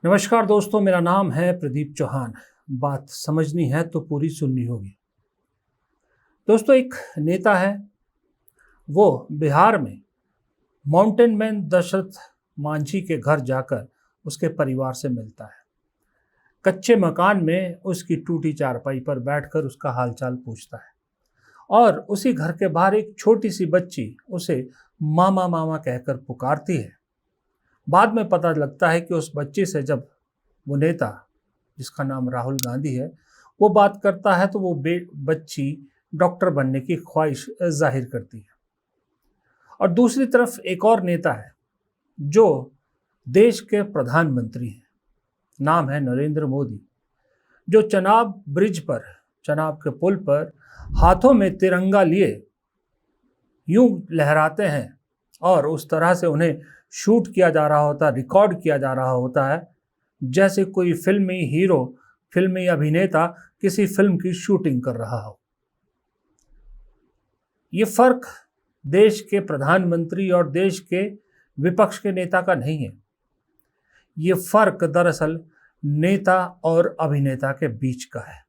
नमस्कार दोस्तों, मेरा नाम है प्रदीप चौहान। बात समझनी है तो पूरी सुननी होगी। दोस्तों, एक नेता है, वो बिहार में माउंटेन मैन दशरथ मांझी के घर जाकर उसके परिवार से मिलता है। कच्चे मकान में उसकी टूटी चारपाई पर बैठकर उसका हालचाल पूछता है और उसी घर के बाहर एक छोटी सी बच्ची उसे मामा मामा कहकर पुकारती है। बाद में पता लगता है कि उस बच्ची से जब वो नेता, जिसका नाम राहुल गांधी है, वो बात करता है तो वो बच्ची डॉक्टर बनने की ख्वाहिश जाहिर करती है। और दूसरी तरफ एक और नेता है जो देश के प्रधानमंत्री हैं, नाम है नरेंद्र मोदी, जो चनाब ब्रिज पर, चनाब के पुल पर हाथों में तिरंगा लिए यूं लहराते हैं और उस तरह से उन्हें शूट किया जा रहा होता, रिकॉर्ड किया जा रहा होता है जैसे कोई फिल्मी हीरो, फिल्मी अभिनेता किसी फिल्म की शूटिंग कर रहा हो। ये फर्क देश के प्रधानमंत्री और देश के विपक्ष के नेता का नहीं है। ये फर्क दरअसल नेता और अभिनेता के बीच का है।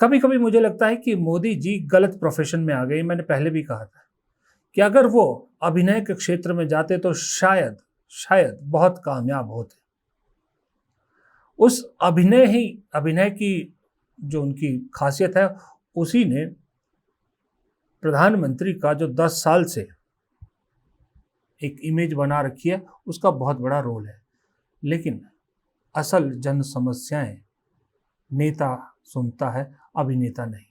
कभी कभी मुझे लगता है कि मोदी जी गलत प्रोफेशन में आ गए। मैंने पहले भी कहा था कि अगर वो अभिनय के क्षेत्र में जाते तो शायद बहुत कामयाब होते। उस अभिनय की जो उनकी खासियत है, उसी ने प्रधानमंत्री का जो 10 साल से एक इमेज बना रखी है, उसका बहुत बड़ा रोल है। लेकिन असल जन समस्याएं नेता सुनता है, अभिनेता नहीं।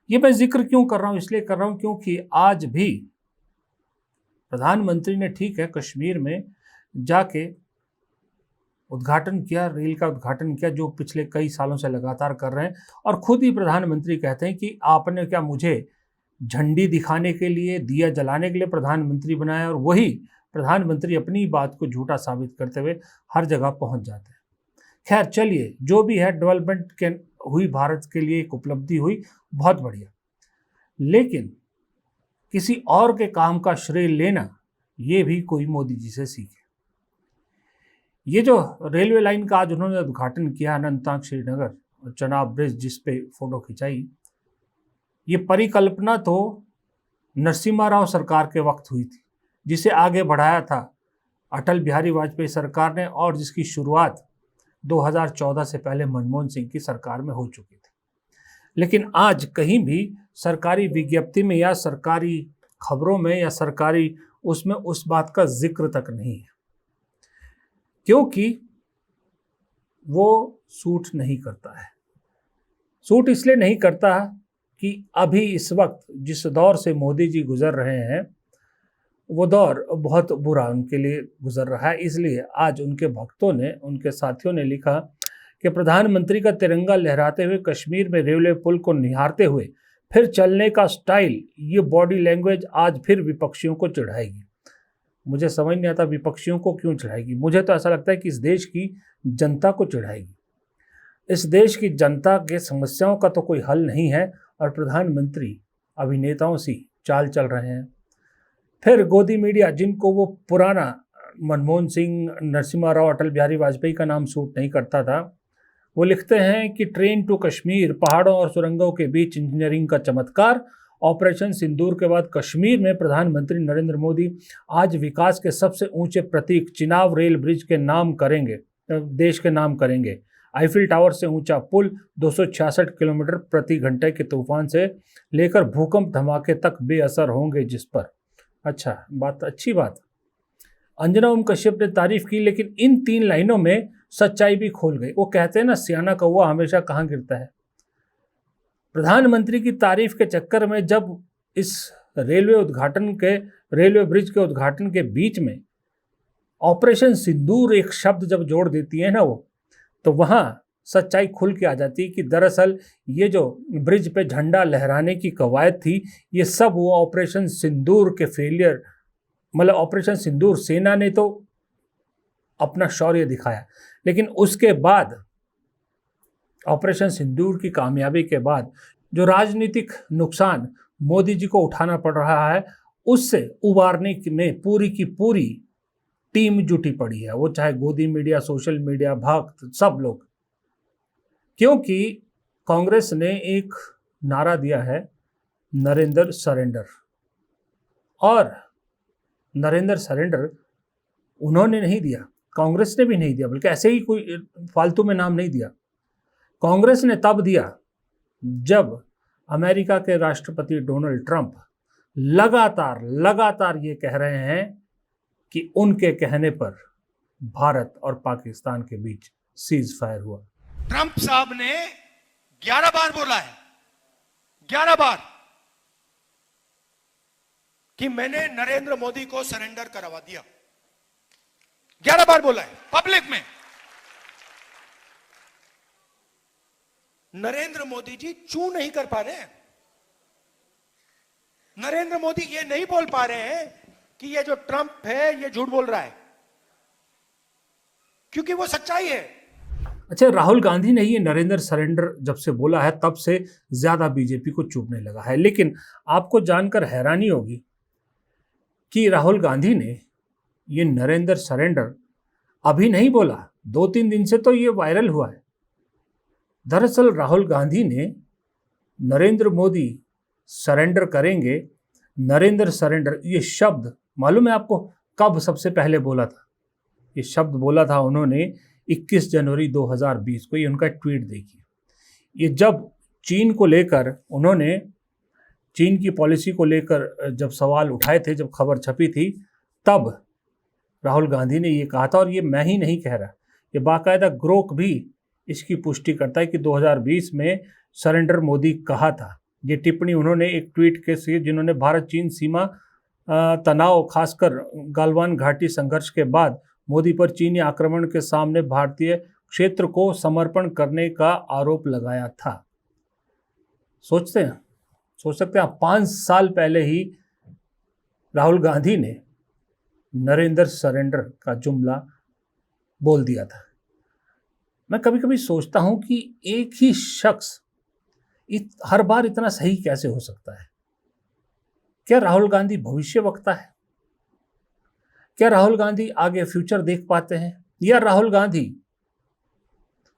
ये मैं जिक्र क्यों कर रहा हूं? इसलिए कर रहा हूं क्योंकि आज भी प्रधानमंत्री ने, ठीक है, कश्मीर में जाके उद्घाटन किया, रेल का उद्घाटन किया, जो पिछले कई सालों से लगातार कर रहे हैं। और खुद ही प्रधानमंत्री कहते हैं कि आपने क्या मुझे झंडी दिखाने के लिए, दिया जलाने के लिए प्रधानमंत्री बनाया? और वही प्रधानमंत्री अपनी बात को झूठा साबित करते हुए हर जगह पहुंच जाते हैं। खैर चलिए, जो भी है, डेवलपमेंट के हुई, भारत के लिए एक उपलब्धि हुई, बहुत बढ़िया। लेकिन किसी और के काम का श्रेय लेना, ये भी कोई मोदी जी से सीखे। ये जो रेलवे लाइन का आज उन्होंने उद्घाटन किया, अनंतनाग श्रीनगर और चनाब ब्रिज, जिस पे फोटो खिंचाई, ये परिकल्पना तो नरसिम्हा राव सरकार के वक्त हुई थी, जिसे आगे बढ़ाया था अटल बिहारी वाजपेयी सरकार ने, और जिसकी शुरुआत 2014 से पहले मनमोहन सिंह की सरकार में हो चुकी थी। लेकिन आज कहीं भी सरकारी विज्ञप्ति में या सरकारी खबरों में या सरकारी उसमें उस बात का जिक्र तक नहीं है, क्योंकि वो सूट नहीं करता है। सूट इसलिए नहीं करता कि अभी इस वक्त जिस दौर से मोदी जी गुजर रहे हैं, वो दौर बहुत बुरा उनके लिए गुजर रहा है। इसलिए आज उनके भक्तों ने, उनके साथियों ने लिखा कि प्रधानमंत्री का तिरंगा लहराते हुए कश्मीर में रेलवे पुल को निहारते हुए फिर चलने का स्टाइल, ये बॉडी लैंग्वेज आज फिर विपक्षियों को चिढ़ाएगी। मुझे समझ नहीं आता विपक्षियों को क्यों चिढ़ाएगी। मुझे तो ऐसा लगता है कि इस देश की जनता को चिढ़ाएगी। इस देश की जनता के समस्याओं का तो कोई हल नहीं है और प्रधानमंत्री अभिनेताओं सी चाल चल रहे हैं। फिर गोदी मीडिया, जिनको वो पुराना मनमोहन सिंह, नरसिम्हा राव, अटल बिहारी वाजपेयी का नाम सूट नहीं करता था, वो लिखते हैं कि ट्रेन टू कश्मीर, पहाड़ों और सुरंगों के बीच इंजीनियरिंग का चमत्कार, ऑपरेशन सिंदूर के बाद कश्मीर में प्रधानमंत्री नरेंद्र मोदी आज विकास के सबसे ऊंचे प्रतीक चिनाब रेल ब्रिज के नाम करेंगे, देश के नाम करेंगे। आईफिल टावर से ऊंचा पुल, 266 किलोमीटर प्रति घंटे के तूफान से लेकर भूकंप धमाके तक बेअसर होंगे जिस पर। अच्छा, अच्छी बात। अंजना ओम कश्यप ने तारीफ की, लेकिन इन 3 लाइनों में सच्चाई भी खोल गई। वो कहते हैं ना, सियाना कौवा हमेशा कहाँ गिरता है। प्रधानमंत्री की तारीफ के चक्कर में जब इस रेलवे ब्रिज के उद्घाटन के बीच में ऑपरेशन सिंदूर एक शब्द जब जोड़ देती है ना वो, तो वहाँ सच्चाई खुल के आ जाती है कि दरअसल ये जो ब्रिज पे झंडा लहराने की कवायद थी, ये सब वो ऑपरेशन सिंदूर के फेलियर, मतलब ऑपरेशन सिंदूर सेना ने तो अपना शौर्य दिखाया, लेकिन उसके बाद ऑपरेशन सिंदूर की कामयाबी के बाद जो राजनीतिक नुकसान मोदी जी को उठाना पड़ रहा है, उससे उबारने में पूरी की पूरी टीम जुटी पड़ी है, वो चाहे गोदी मीडिया, सोशल मीडिया, भक्त, सब लोग। क्योंकि कांग्रेस ने एक नारा दिया है, नरेंद्र सरेंडर। और नरेंद्र सरेंडर उन्होंने नहीं दिया, कांग्रेस ने भी नहीं दिया, बल्कि ऐसे ही कोई फालतू में नाम नहीं दिया। कांग्रेस ने तब दिया जब अमेरिका के राष्ट्रपति डोनाल्ड ट्रंप लगातार ये कह रहे हैं कि उनके कहने पर भारत और पाकिस्तान के बीच सीज फायर हुआ। ट्रंप साहब ने 11 बार बोला है, 11 बार, कि मैंने नरेंद्र मोदी को सरेंडर करवा दिया। 11 बार बोला है पब्लिक में। नरेंद्र मोदी जी चू नहीं कर पा रहे हैं। नरेंद्र मोदी ये नहीं बोल पा रहे हैं कि ये जो ट्रंप है ये झूठ बोल रहा है, क्योंकि वो सच्चाई है। अच्छा, राहुल गांधी ने ये नरेंद्र सरेंडर जब से बोला है तब से ज्यादा बीजेपी को चुभने लगा है। लेकिन आपको जानकर हैरानी होगी कि राहुल गांधी ने ये नरेंद्र सरेंडर अभी नहीं बोला, 2-3 दिन से तो ये वायरल हुआ है। दरअसल राहुल गांधी ने नरेंद्र मोदी सरेंडर करेंगे, नरेंद्र सरेंडर, ये शब्द मालूम है आपको कब सबसे पहले बोला था? ये शब्द बोला था उन्होंने 21 जनवरी 2020 को। ये उनका ट्वीट देखिए। ये जब चीन को लेकर उन्होंने, चीन की पॉलिसी को लेकर जब सवाल उठाए थे, जब खबर छपी थी, तब राहुल गांधी ने ये कहा था। और ये मैं ही नहीं कह रहा, ये बाकायदा ग्रोक भी इसकी पुष्टि करता है कि 2020 में सरेंडर मोदी कहा था। ये टिप्पणी उन्होंने एक ट्वीट के से, जिन्होंने भारत चीन सीमा तनाव, खासकर गालवान घाटी संघर्ष के बाद मोदी पर चीनी आक्रमण के सामने भारतीय क्षेत्र को समर्पण करने का आरोप लगाया था। सोच सकते हैं 5 साल पहले ही राहुल गांधी ने नरेंद्र सरेंडर का जुमला बोल दिया था। मैं कभी कभी सोचता हूं कि एक ही शख्स हर बार इतना सही कैसे हो सकता है? क्या राहुल गांधी भविष्यवक्ता है? क्या राहुल गांधी आगे फ्यूचर देख पाते हैं? या राहुल गांधी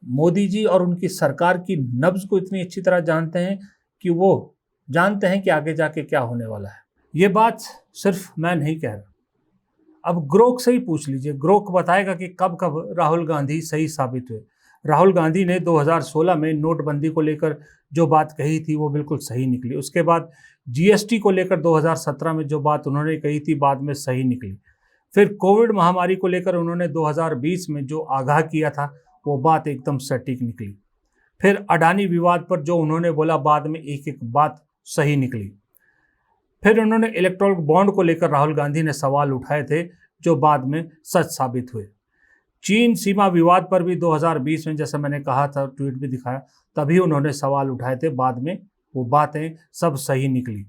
मोदी जी और उनकी सरकार की नब्ज को इतनी अच्छी तरह जानते हैं कि वो जानते हैं कि आगे जाके क्या होने वाला है? ये बात सिर्फ मैं नहीं कह रहा। अब ग्रोक से ही पूछ लीजिए, ग्रोक बताएगा कि कब कब राहुल गांधी सही साबित हुए। राहुल गांधी ने 2016 में नोटबंदी को लेकर जो बात कही थी वो बिल्कुल सही निकली। उसके बाद जीएसटी को लेकर 2017 में जो बात उन्होंने कही थी बाद में सही निकली। फिर कोविड महामारी को लेकर उन्होंने 2020 में जो आगाह किया था वो बात एकदम सटीक निकली। फिर अडानी विवाद पर जो उन्होंने बोला बाद में एक एक बात सही निकली। फिर उन्होंने इलेक्ट्रोल बॉन्ड को लेकर राहुल गांधी ने सवाल उठाए थे जो बाद में सच साबित हुए। चीन सीमा विवाद पर भी 2020 में, जैसा मैंने कहा था, ट्वीट भी दिखाया, तभी उन्होंने सवाल उठाए थे, बाद में वो बातें सब सही निकली।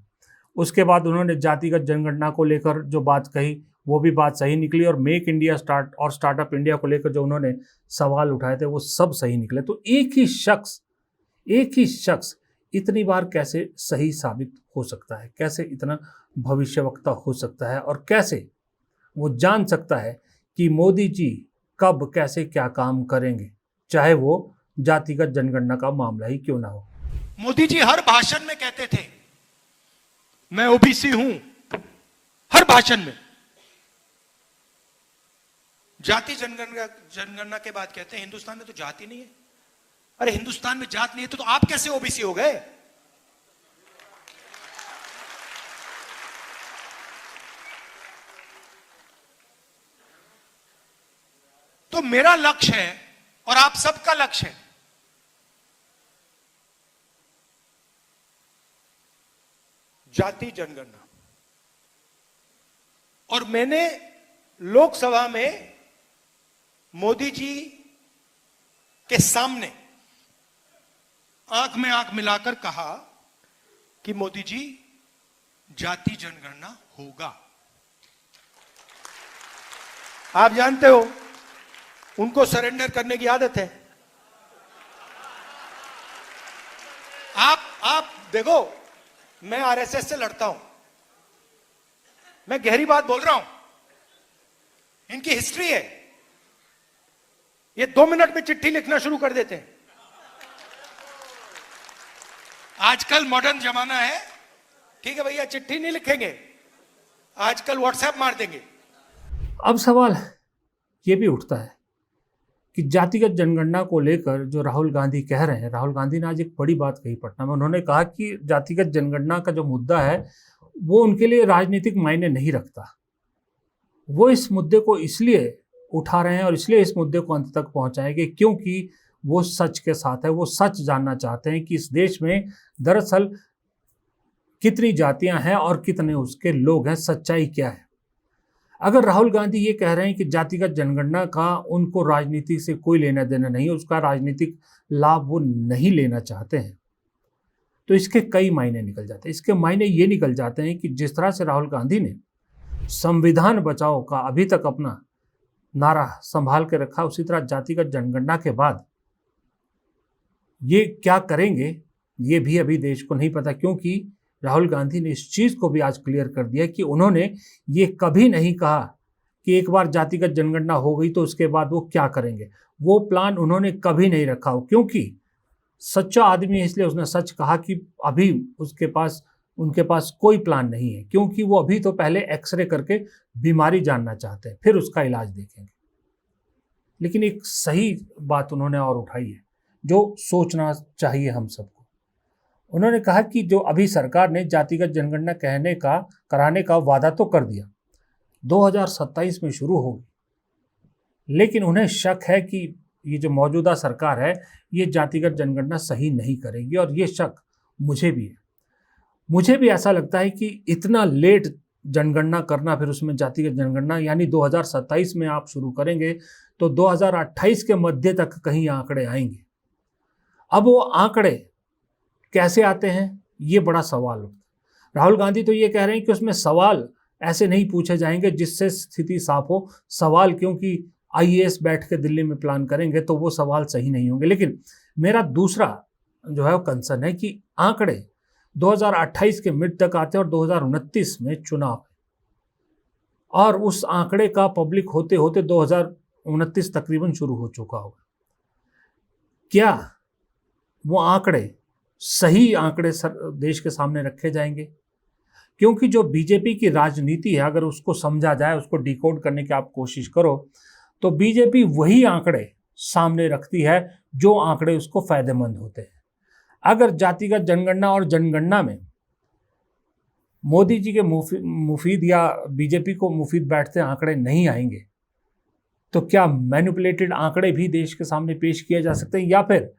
उसके बाद उन्होंने जातिगत जनगणना को लेकर जो बात कही वो भी बात सही निकली। और मेक इंडिया स्टार्टअप इंडिया को लेकर जो उन्होंने सवाल उठाए थे वो सब सही निकले। तो एक ही शख्स इतनी बार कैसे सही साबित हो सकता है? कैसे इतना भविष्यवक्ता हो सकता है? और कैसे वो जान सकता है कि मोदी जी कब कैसे क्या काम करेंगे, चाहे वो जातिगत जनगणना का मामला ही क्यों ना हो? मोदी जी हर भाषण में कहते थे मैं ओबीसी हूं, हर भाषण में। जाति जनगणना के बाद कहते हैं हिंदुस्तान में तो जाति नहीं है। अरे हिंदुस्तान में जात नहीं है तो आप कैसे ओबीसी हो गए? तो मेरा लक्ष्य है और आप सबका लक्ष्य है जाति जनगणना। और मैंने लोकसभा में मोदी जी के सामने आंख में आंख मिलाकर कहा कि मोदी जी जाति जनगणना होगा। आप जानते हो उनको सरेंडर करने की आदत है। आप देखो, मैं आरएसएस से लड़ता हूं, मैं गहरी बात बोल रहा हूं। इनकी हिस्ट्री है। ये 2 मिनट में चिट्ठी लिखना शुरू कर देते हैं। आजकल मॉडर्न जमाना है, ठीक है भैया, चिट्ठी नहीं लिखेंगे, आजकल व्हाट्सएप मार देंगे। अब सवाल ये भी उठता है कि जातिगत जनगणना को लेकर जो राहुल गांधी कह रहे हैं, राहुल गांधी ने आज एक बड़ी बात कही पटना में। उन्होंने कहा कि जातिगत जनगणना का जो मुद्दा है वो उनके लिए राजनीतिक मायने नहीं रखता। वो इस मुद्दे को इसलिए उठा रहे हैं और इसलिए इस मुद्दे को अंत तक पहुंचाएंगे क्योंकि वो सच के साथ है। वो सच जानना चाहते हैं कि इस देश में दरअसल कितनी जातियां हैं और कितने उसके लोग हैं, सच्चाई क्या है। अगर राहुल गांधी ये कह रहे हैं कि जातिगत जनगणना का उनको राजनीति से कोई लेना देना नहीं, उसका राजनीतिक लाभ वो नहीं लेना चाहते हैं, तो इसके कई मायने निकल जाते हैं। इसके मायने ये निकल जाते हैं कि जिस तरह से राहुल गांधी ने संविधान बचाओ का अभी तक अपना नारा संभाल के रखा, उसी तरह जातिगत जनगणना के बाद ये क्या करेंगे ये भी अभी देश को नहीं पता, क्योंकि राहुल गांधी ने इस चीज़ को भी आज क्लियर कर दिया कि उन्होंने ये कभी नहीं कहा कि एक बार जातिगत जनगणना हो गई तो उसके बाद वो क्या करेंगे। वो प्लान उन्होंने कभी नहीं रखा हो, क्योंकि सच्चा आदमी है इसलिए उसने सच कहा कि अभी उनके पास कोई प्लान नहीं है, क्योंकि वो अभी तो पहले एक्सरे करके बीमारी जानना चाहते हैं, फिर उसका इलाज देखेंगे। लेकिन एक सही बात उन्होंने और उठाई है जो सोचना चाहिए हम सबको। उन्होंने कहा कि जो अभी सरकार ने जातिगत जनगणना कराने का वादा तो कर दिया, 2027 में शुरू होगी, लेकिन उन्हें शक है कि ये जो मौजूदा सरकार है ये जातिगत जनगणना सही नहीं करेगी, और ये शक मुझे भी है। मुझे भी ऐसा लगता है कि इतना लेट जनगणना करना, फिर उसमें जातिगत जनगणना, यानी 2027 में आप शुरू करेंगे तो 2028 के मध्य तक कहीं आंकड़े आएंगे। अब वो आंकड़े कैसे आते हैं ये बड़ा सवाल होता है। राहुल गांधी तो ये कह रहे हैं कि उसमें सवाल ऐसे नहीं पूछे जाएंगे जिससे स्थिति साफ हो। सवाल क्योंकि आईएएस बैठ के दिल्ली में प्लान करेंगे तो वो सवाल सही नहीं होंगे। लेकिन मेरा दूसरा जो है वो कंसर्न है कि आंकड़े 2028 के मिड तक आते हैं और 2029 में चुनाव है, और उस आंकड़े का पब्लिक होते होते 2029 तकरीबन शुरू हो चुका होगा। क्या वो आंकड़े सही आंकड़े देश के सामने रखे जाएंगे? क्योंकि जो बीजेपी की राजनीति है, अगर उसको समझा जाए, उसको डिकोड करने की आप कोशिश करो, तो बीजेपी वही आंकड़े सामने रखती है जो आंकड़े उसको फायदेमंद होते हैं। अगर जातिगत जनगणना और जनगणना में मोदी जी के मुफीद या बीजेपी को मुफीद बैठते आंकड़े नहीं आएंगे, तो क्या मैनिपुलेटेड आंकड़े भी देश के सामने पेश किए जा सकते हैं, या फिर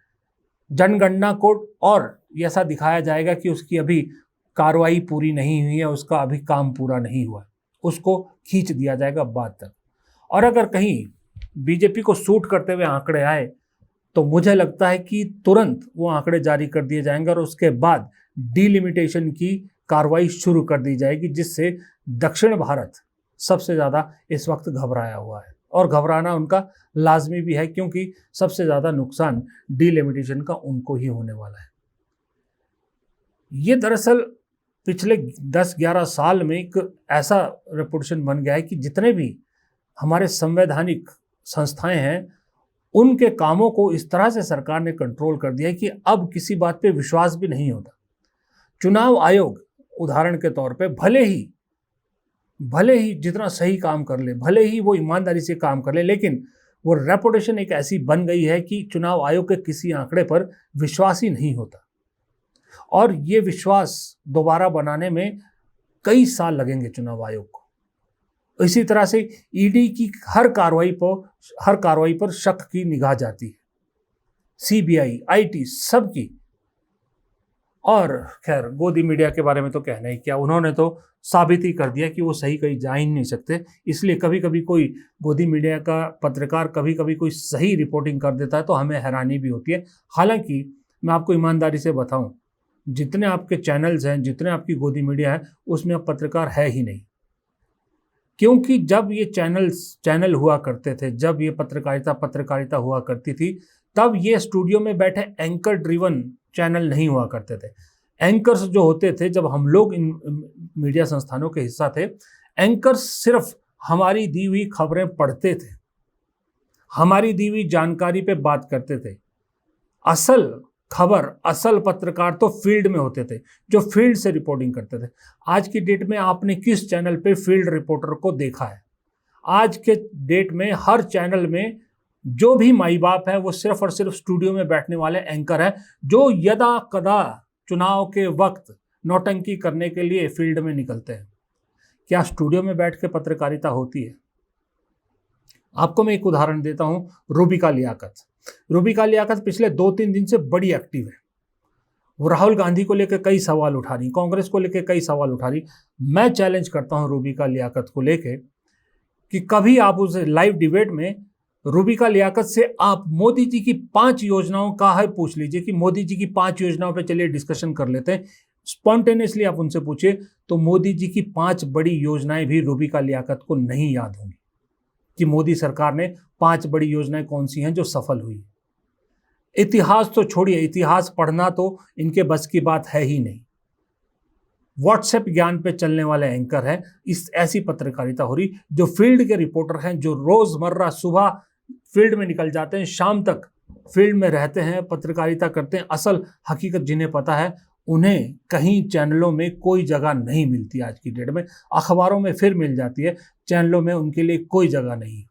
जनगणना को और ऐसा दिखाया जाएगा कि उसकी अभी कार्रवाई पूरी नहीं हुई है, उसका अभी काम पूरा नहीं हुआ, उसको खींच दिया जाएगा बाद तक। और अगर कहीं बीजेपी को सूट करते हुए आंकड़े आए तो मुझे लगता है कि तुरंत वो आंकड़े जारी कर दिए जाएंगे और उसके बाद डिलिमिटेशन की कार्रवाई शुरू कर दी जाएगी, जिससे दक्षिण भारत सबसे ज़्यादा इस वक्त घबराया हुआ है, और घबराना उनका लाजमी भी है, क्योंकि सबसे ज़्यादा नुकसान डिलिमिटेशन का उनको ही होने वाला है। ये दरअसल पिछले 10-11 साल में एक ऐसा रेपुटेशन बन गया है कि जितने भी हमारे संवैधानिक संस्थाएं हैं उनके कामों को इस तरह से सरकार ने कंट्रोल कर दिया है कि अब किसी बात पे विश्वास भी नहीं होता। चुनाव आयोग उदाहरण के तौर पे भले ही जितना सही काम कर ले, भले ही वो ईमानदारी से काम कर ले, लेकिन वो रेपुटेशन एक ऐसी बन गई है कि चुनाव आयोग के किसी आंकड़े पर विश्वास ही नहीं होता, और ये विश्वास दोबारा बनाने में कई साल लगेंगे चुनाव आयोग को। इसी तरह से ईडी की हर कार्रवाई पर शक की निगाह जाती है, सीबीआई, आईटी, सबकी। और खैर गोदी मीडिया के बारे में तो कहना ही क्या, उन्होंने तो साबित ही कर दिया कि वो सही कहीं जा ही नहीं सकते। इसलिए कभी कभी कोई गोदी मीडिया का पत्रकार कभी कभी कोई सही रिपोर्टिंग कर देता है तो हमें हैरानी भी होती है। हालांकि मैं आपको ईमानदारी से बताऊं, जितने आपके चैनल्स हैं, जितने आपकी गोदी मीडिया है, उसमें अब पत्रकार है ही नहीं। क्योंकि जब ये चैनल हुआ करते थे, जब ये पत्रकारिता हुआ करती थी, तब ये स्टूडियो में बैठे एंकर ड्रिवन चैनल नहीं हुआ करते थे। एंकर्स जो होते थे, जब हम लोग इन मीडिया संस्थानों के हिस्सा थे, एंकर्स सिर्फ हमारी दी हुई खबरें पढ़ते थे, हमारी दी हुई जानकारी पे बात करते थे। असल खबर, असल पत्रकार तो फील्ड में होते थे, जो फील्ड से रिपोर्टिंग करते थे। आज की डेट में आपने किस चैनल पे फील्ड रिपोर्टर को देखा है? आज के डेट में हर चैनल में जो भी माई बाप है वो सिर्फ और सिर्फ स्टूडियो में बैठने वाले एंकर हैं, जो यदा कदा चुनाव के वक्त नौटंकी करने के लिए फील्ड में निकलते हैं। क्या स्टूडियो में बैठ के पत्रकारिता होती है? आपको मैं एक उदाहरण देता हूं, रूबिका लियाकत। रूबिका लियाकत पिछले 2-3 दिन से बड़ी एक्टिव है। वो राहुल गांधी को लेकर कई सवाल उठा रही, कांग्रेस को लेकर कई सवाल उठा रही। मैं चैलेंज करता हूं रूबिका लियाकत को लेकर कि कभी आप उस लाइव डिबेट में रूबिका लियाकत से आप मोदी जी की 5 योजनाओं का है पूछ लीजिए कि मोदी जी की 5 योजनाओं पे चलिए डिस्कशन कर लेते हैं। स्पॉन्टेनियसली आप उनसे पूछिए तो मोदी जी की 5 बड़ी योजनाएं भी रूबिका लियाकत को नहीं याद होंगी कि मोदी सरकार ने 5 बड़ी योजनाएं कौन सी हैं जो सफल हुई। इतिहास तो छोड़िए, इतिहास पढ़ना तो इनके बस की बात है ही नहीं। व्हाट्सएप ज्ञान पे चलने वाले एंकर हैं। इस ऐसी पत्रकारिता हो रही, जो फील्ड के रिपोर्टर हैं, जो रोजमर्रा सुबह फील्ड में निकल जाते हैं, शाम तक फील्ड में रहते हैं, पत्रकारिता करते हैं। असल हकीकत जिन्हें पता है, उन्हें कहीं चैनलों में कोई जगह नहीं मिलती। आज की डेट में अखबारों में फिर मिल जाती है, चैनलों में उनके लिए कोई जगह नहीं।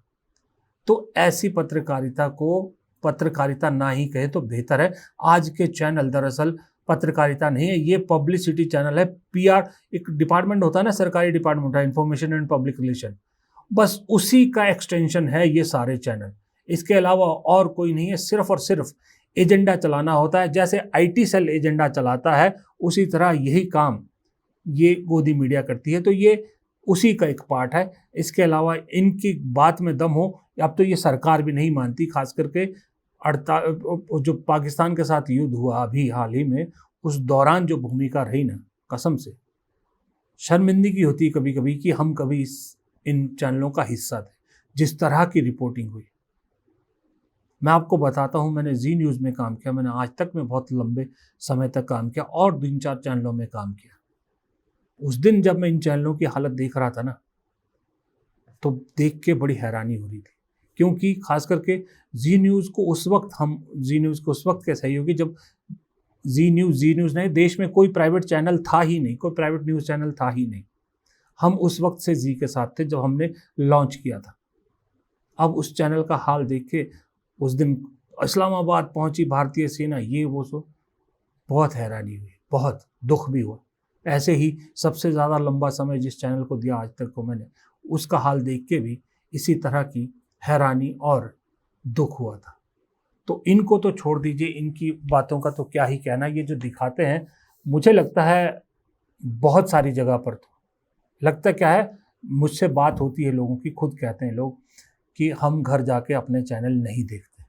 तो ऐसी पत्रकारिता को पत्रकारिता ना ही कहे तो बेहतर है। आज के चैनल दरअसल पत्रकारिता नहीं है, ये पब्लिसिटी चैनल है। पीआर एक डिपार्टमेंट होता है ना, सरकारी डिपार्टमेंट होता है, इंफॉर्मेशन एंड पब्लिक रिलेशन, बस उसी का एक्सटेंशन है ये सारे चैनल। इसके अलावा और कोई नहीं है। सिर्फ और सिर्फ एजेंडा चलाना होता है। जैसे आईटी सेल एजेंडा चलाता है, उसी तरह यही काम ये गोदी मीडिया करती है। तो ये उसी का एक पार्ट है। इसके अलावा इनकी बात में दम हो, अब तो ये सरकार भी नहीं मानती। खास करके जो पाकिस्तान के साथ युद्ध हुआ अभी हाल ही में, उस दौरान जो भूमिका रही ना, कसम से शर्मिंदगी होती कभी कभी कि हम कभी इन चैनलों का हिस्सा थे। जिस तरह की रिपोर्टिंग हुई, मैं आपको बताता हूं, मैंने जी न्यूज़ में काम किया, मैंने आज तक में बहुत लंबे समय तक काम किया और 3-4 चैनलों में काम किया। उस दिन जब मैं इन चैनलों की हालत देख रहा था ना, तो देख के बड़ी हैरानी हो रही थी। क्योंकि खास करके जी न्यूज़ को उस वक्त के सहयोगी, जब जी न्यूज़ नहीं, देश में कोई प्राइवेट चैनल था ही नहीं, कोई प्राइवेट न्यूज़ चैनल था ही नहीं। हम उस वक्त से जी के साथ थे जब हमने लॉन्च किया था। अब उस चैनल का हाल देख के उस दिन इस्लामाबाद पहुंची भारतीय सेना, ये वो सो, बहुत हैरानी हुई, बहुत दुख भी हुआ। ऐसे ही सबसे ज़्यादा लंबा समय जिस चैनल को दिया आज तक को मैंने, उसका हाल देख के भी इसी तरह की हैरानी और दुख हुआ था। तो इनको तो छोड़ दीजिए, इनकी बातों का तो क्या ही कहना। ये जो दिखाते हैं, मुझे लगता है बहुत सारी जगह पर तो लगता क्या है, मुझसे बात होती है लोगों की, खुद कहते हैं लोग कि हम घर जाके अपने चैनल नहीं देखते,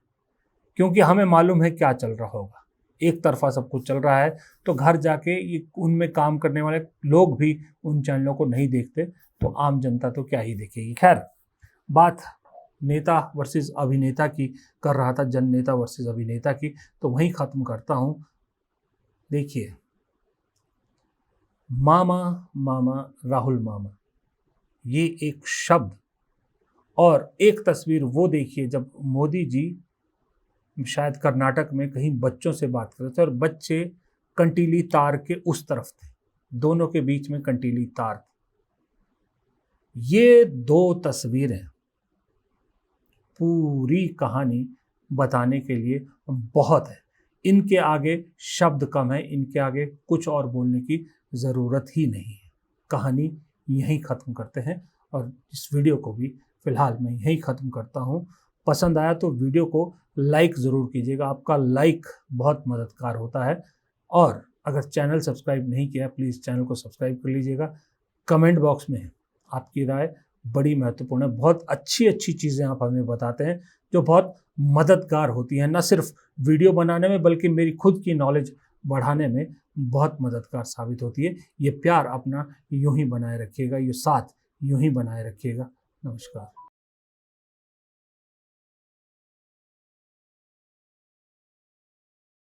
क्योंकि हमें मालूम है क्या चल रहा होगा। एक तरफा सब कुछ चल रहा है, तो घर जाके ये उनमें काम करने वाले लोग भी उन चैनलों को नहीं देखते, तो आम जनता तो क्या ही देखेगी। खैर, बात नेता वर्सेस अभिनेता की कर रहा था, जन नेता वर्सेस अभिनेता की, तो वहीं ख़त्म करता हूँ। देखिए, मामा मामा राहुल मामा, ये एक शब्द और एक तस्वीर वो देखिए जब मोदी जी शायद कर्नाटक में कहीं बच्चों से बात कर रहे थे और बच्चे कंटीली तार के उस तरफ थे, दोनों के बीच में कंटीली तार थी। ये 2 तस्वीरें पूरी कहानी बताने के लिए बहुत है। इनके आगे शब्द कम है, इनके आगे कुछ और बोलने की ज़रूरत ही नहीं है। कहानी यहीं ख़त्म करते हैं और इस वीडियो को भी फ़िलहाल मैं यहीं ख़त्म करता हूँ। पसंद आया तो वीडियो को लाइक ज़रूर कीजिएगा, आपका लाइक बहुत मददगार होता है। और अगर चैनल सब्सक्राइब नहीं किया, प्लीज़ चैनल को सब्सक्राइब कर लीजिएगा। कमेंट बॉक्स में आपकी राय बड़ी महत्वपूर्ण है। बहुत अच्छी अच्छी चीज़ें आप हमें बताते हैं जो बहुत मददगार होती हैं, न सिर्फ वीडियो बनाने में बल्कि मेरी खुद की नॉलेज बढ़ाने में बहुत मददगार साबित होती है। ये प्यार अपना यूं ही बनाए रखिएगा, ये साथ यूं ही बनाए रखिएगा। नमस्कार।